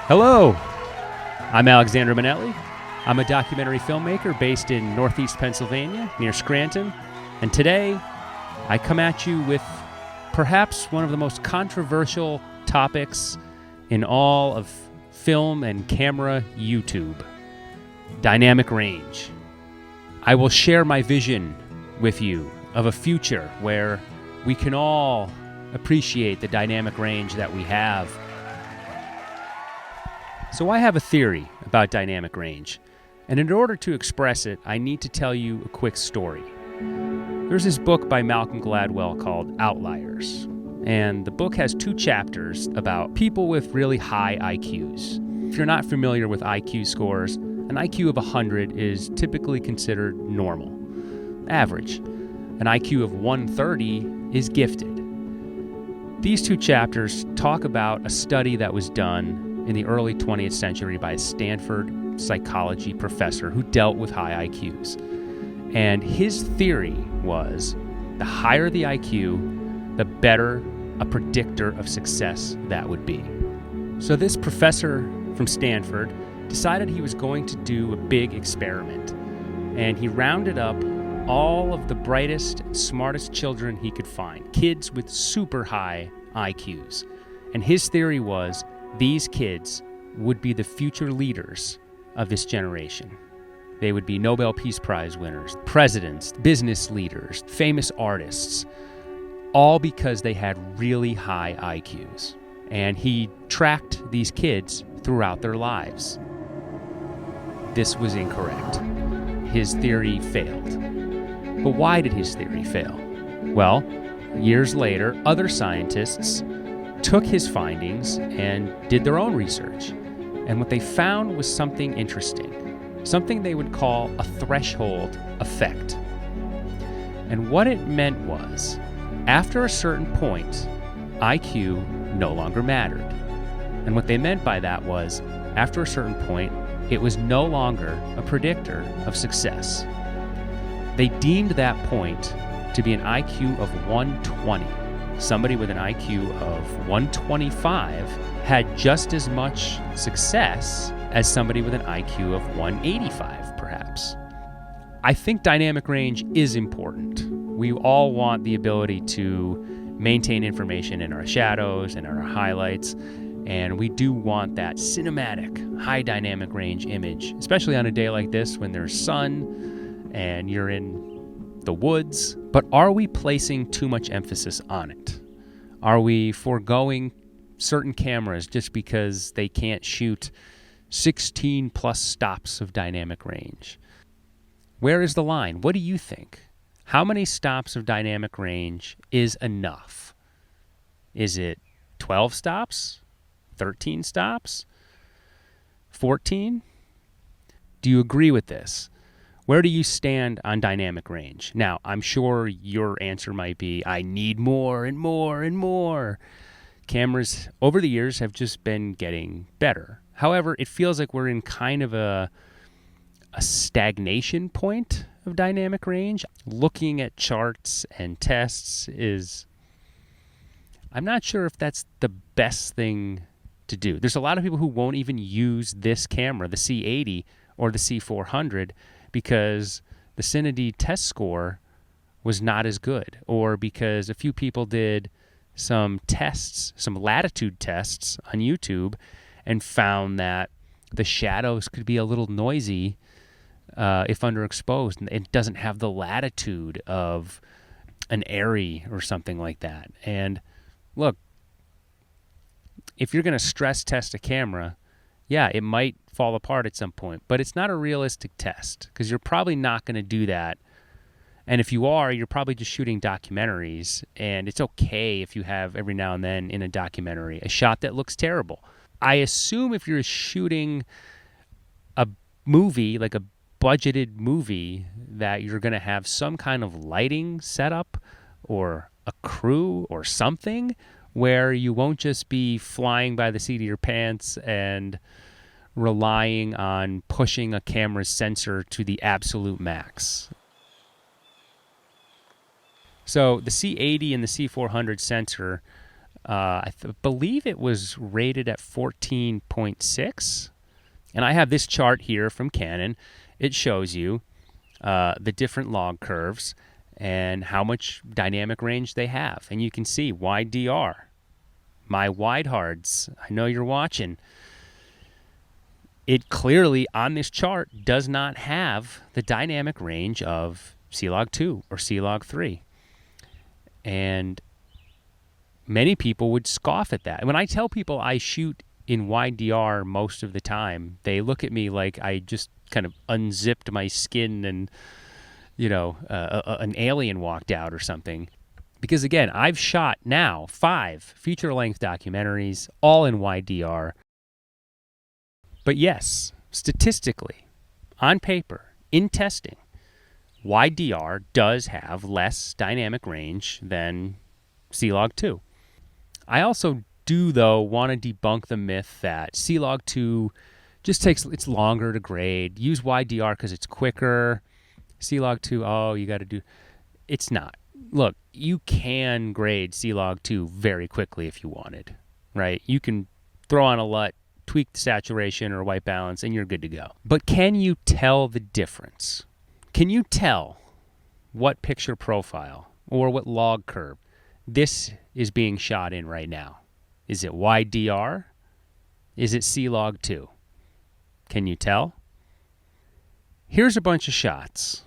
Hello, I'm Alexander Manelli. I'm a documentary filmmaker based in Northeast Pennsylvania, near Scranton, and today I come at you with perhaps one of the most controversial topics in all of film and camera YouTube: dynamic range. I will share my vision with you of a future where we can all appreciate the dynamic range that we have. So I have a theory about dynamic range, and in order to express it, I need to tell you a quick story. There's this book by Malcolm Gladwell called Outliers, and the book has 2 chapters about people with really high IQs. If you're not familiar with IQ scores, an IQ of 100 is typically considered normal, average. An IQ of 130 is gifted. These 2 chapters talk about a study that was done in the early 20th century by a Stanford psychology professor who dealt with high IQs. And his theory was the higher the IQ, the better a predictor of success that would be. So this professor from Stanford decided he was going to do a big experiment. And he rounded up all of the brightest, smartest children he could find, kids with super high IQs. And his theory was these kids would be the future leaders of this generation. They would be Nobel Peace Prize winners, presidents, business leaders, famous artists, all because they had really high IQs. And he tracked these kids throughout their lives. This was incorrect. His theory failed. But why did his theory fail? Well, years later, other scientists took his findings and did their own research. And what they found was something interesting, something they would call a threshold effect. And what it meant was, after a certain point, IQ no longer mattered. And what they meant by that was, after a certain point, it was no longer a predictor of success. They deemed that point to be an IQ of 120. Somebody with an IQ of 125 had just as much success as somebody with an IQ of 185, perhaps. I think dynamic range is important. We all want the ability to maintain information in our shadows and our highlights, and we do want that cinematic, high dynamic range image, especially on a day like this when there's sun and you're in the woods. But are we placing too much emphasis on it? Are we foregoing certain cameras just because they can't shoot 16 plus stops of dynamic range? Where is the line? What do you think? How many stops of dynamic range is enough? Is it 12 stops? 13 stops? 14? Do you agree with this? Where do you stand on dynamic range? Now, I'm sure your answer might be, I need more and more and more. Cameras over the years have just been getting better. However, it feels like we're in kind of a stagnation point of dynamic range. Looking at charts and tests I'm not sure if that's the best thing to do. There's a lot of people who won't even use this camera, the C80 or the C400, because the CineD test score was not as good, or because a few people did some tests, some latitude tests on YouTube, and found that the shadows could be a little noisy if underexposed. It doesn't have the latitude of an Airy or something like that. And look, if you're going to stress test a camera, yeah, it might fall apart at some point, but it's not a realistic test because you're probably not going to do that. And if you are, you're probably just shooting documentaries, and it's okay if you have every now and then in a documentary a shot that looks terrible. I assume if you're shooting a movie, like a budgeted movie, that you're going to have some kind of lighting setup or a crew or something where you won't just be flying by the seat of your pants and relying on pushing a camera's sensor to the absolute max. So the C80 and the C400 sensor believe it was rated at 14.6. And I have this chart here from Canon. It shows you the different log curves and how much dynamic range they have. And you can see wide DR. My wide hards, I know you're watching. It clearly, on this chart, does not have the dynamic range of CLOG 2 or CLOG 3. And many people would scoff at that. When I tell people I shoot in wide DR most of the time, they look at me like I just kind of unzipped my skin and, an alien walked out or something. Because again, I've shot now 5 feature-length documentaries, all in wide DR. But yes, statistically, on paper, in testing, wide DR does have less dynamic range than CLOG 2. I also do, though, want to debunk the myth that CLOG 2 just it's longer to grade. Use wide DR because it's quicker. CLOG 2, you got to do... It's not. Look, you can grade CLOG 2 very quickly if you wanted, right? You can throw on a LUT, tweak the saturation or white balance, and you're good to go. But can you tell the difference? Can you tell what picture profile or what log curve this is being shot in right now? Is it wide DR? Is it CLOG 2? Can you tell? Here's a bunch of shots.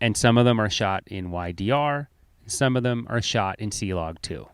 And some of them are shot in wide DR, and some of them are shot in CLOG 2.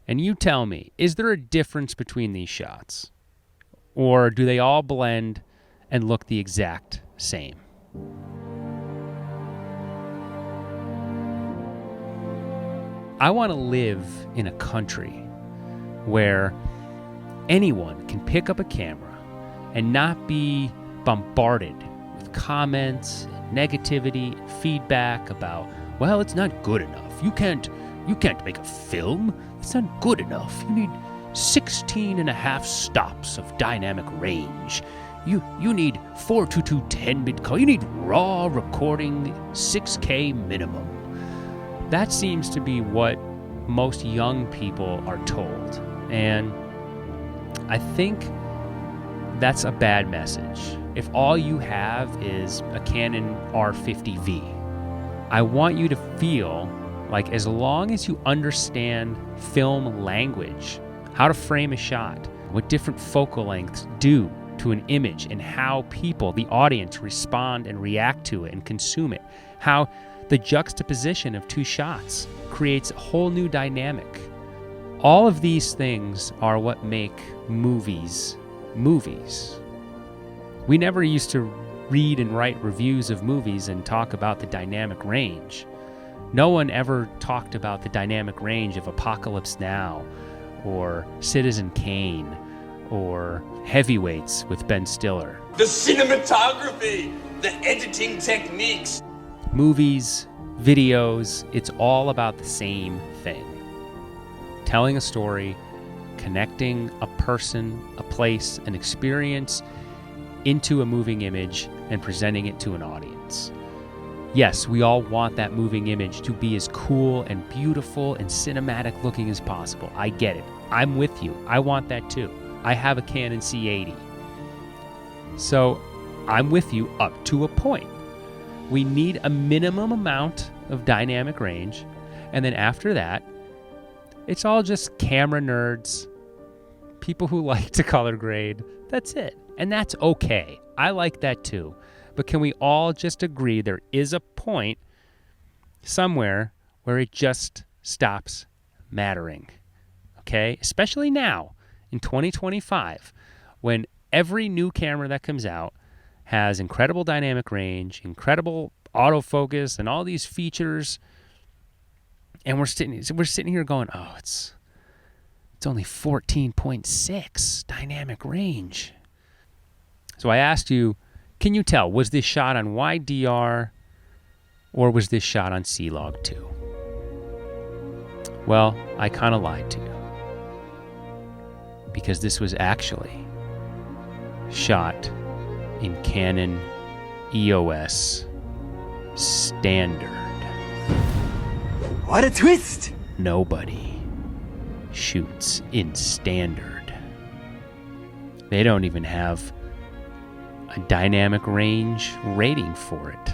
And you tell me, is there a difference between these shots? Or do they all blend and look the exact same? I want to live in a country where anyone can pick up a camera and not be bombarded with comments and negativity and feedback about, well, it's not good enough. You can't make a film. It's not good enough. You need 16 and a half stops of dynamic range. You need 422 10-bit call. You need raw recording, 6K minimum. That seems to be what most young people are told. And I think that's a bad message. If all you have is a Canon R50V, I want you to feel like as long as you understand film language, how to frame a shot, what different focal lengths do to an image, and how people, the audience, respond and react to it and consume it, how the juxtaposition of two shots creates a whole new dynamic. All of these things are what make movies movies. We never used to read and write reviews of movies and talk about the dynamic range. No one ever talked about the dynamic range of Apocalypse Now or Citizen Kane or Heavyweights with Ben Stiller. The cinematography, the editing techniques. Movies, videos, it's all about the same thing. Telling a story, connecting a person, a place, an experience into a moving image and presenting it to an audience. Yes, we all want that moving image to be as cool and beautiful and cinematic looking as possible. I get it. I'm with you. I want that too. I have a Canon C80. So I'm with you up to a point. We need a minimum amount of dynamic range, and then after that, it's all just camera nerds, people who like to color grade. That's it. And that's okay. I like that too. But can we all just agree there is a point somewhere where it just stops mattering? Okay? Especially now in 2025, when every new camera that comes out has incredible dynamic range, incredible autofocus, and all these features. And we're sitting here going, oh, it's only 14.6 dynamic range. So I asked you, can you tell, was this shot on wide DR or was this shot on CLOG 2? Well, I kind of lied to you, because this was actually shot in Canon EOS Standard. What a twist! Nobody shoots in standard. They don't even have a dynamic range rating for it.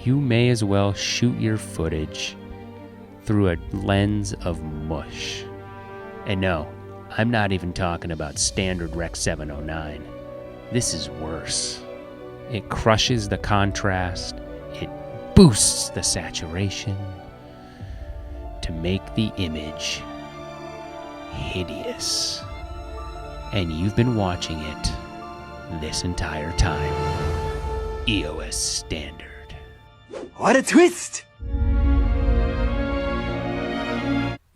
You may as well shoot your footage through a lens of mush. And no, I'm not even talking about standard Rec 709. This is worse. It crushes the contrast, it boosts the saturation to make the image hideous. And you've been watching it this entire time. EOS standard. What a twist!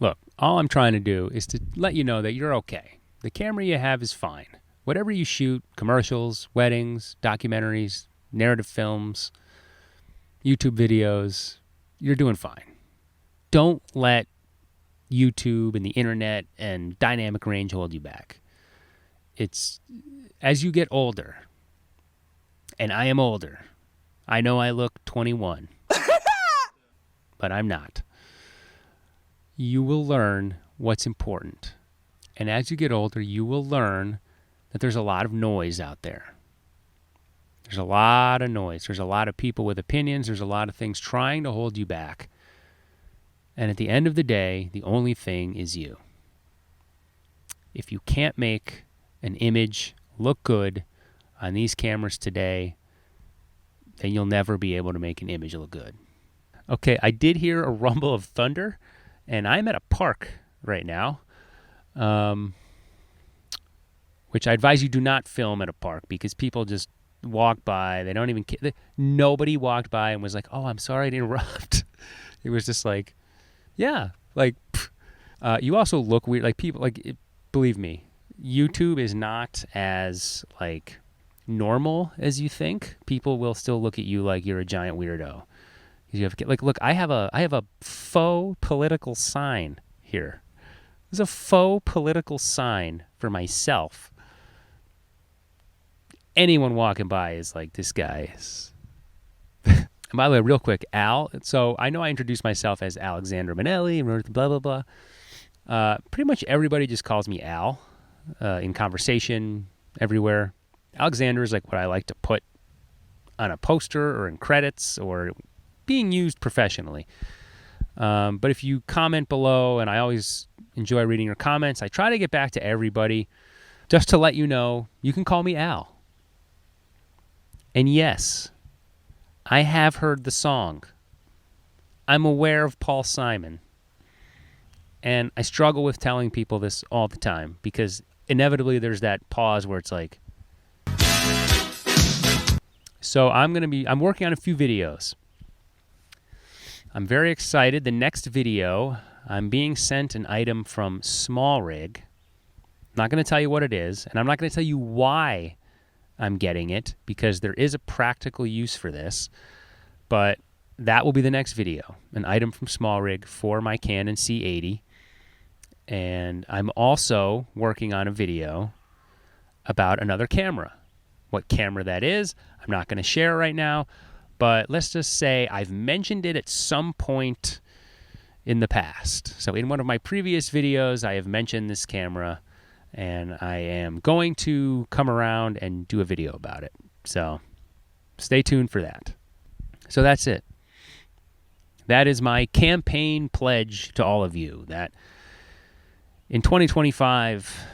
Look, all I'm trying to do is to let you know that you're okay. The camera you have is fine. Whatever you shoot, commercials, weddings, documentaries, narrative films, YouTube videos, you're doing fine. Don't let YouTube and the internet and dynamic range hold you back. It's as you get older, and I am older. I know I look 21, but I'm not. You will learn what's important. And as you get older, you will learn that there's a lot of noise out there. There's a lot of noise. There's a lot of people with opinions. There's a lot of things trying to hold you back. And at the end of the day, the only thing is you. If you can't make an image look good on these cameras today, then you'll never be able to make an image look good. Okay, I did hear a rumble of thunder, and I'm at a park right now, which I advise you do not film at a park because people just walk by. They don't even care. Nobody walked by and was like, oh, I'm sorry to interrupt. It was just like, yeah, like, you also look weird. Like people, like, believe me, YouTube is not as like normal as you think. People will still look at you like you're a giant weirdo. You have like, look, I have a faux political sign here. There's a faux political sign for myself. Anyone walking by is like, this guy is. And by the way, real quick, Al. So I know I introduced myself as Alexander Manelli, blah blah blah. Pretty much everybody just calls me Al in conversation everywhere. Alexander is like what I like to put on a poster or in credits or being used professionally. But if you comment below, and I always enjoy reading your comments, I try to get back to everybody. Just to let you know, you can call me Al. And yes, I have heard the song. I'm aware of Paul Simon. And I struggle with telling people this all the time because inevitably there's that pause where it's like, so I'm working on a few videos. I'm very excited. The next video, I'm being sent an item from SmallRig. I'm not going to tell you what it is, and I'm not going to tell you why I'm getting it, because there is a practical use for this. But that will be the next video, an item from SmallRig for my Canon C80. And I'm also working on a video about another camera. What camera that is, I'm not going to share right now. But let's just say I've mentioned it at some point in the past. So in one of my previous videos, I have mentioned this camera, and I am going to come around and do a video about it. So stay tuned for that. So that's it. That is my campaign pledge to all of you, that in 2025,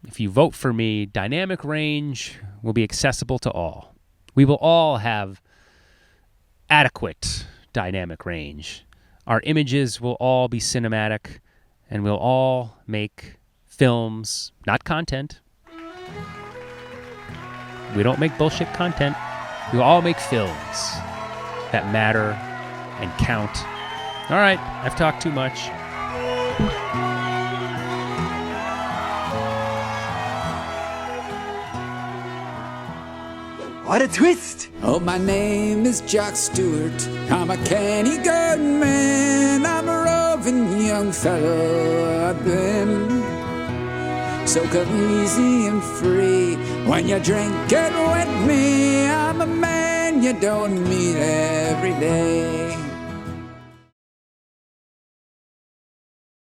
if you vote for me, dynamic range will be accessible to all. We will all have adequate dynamic range. Our images will all be cinematic, and we'll all make films, not content. We don't make bullshit content. We will all make films that matter and count. All right, I've talked too much. What a twist! Oh, my name is Jock Stewart. I'm a canny good man. I'm a roving young fellow. I've been so come easy and free. When you drink it with me, I'm a man you don't meet every day.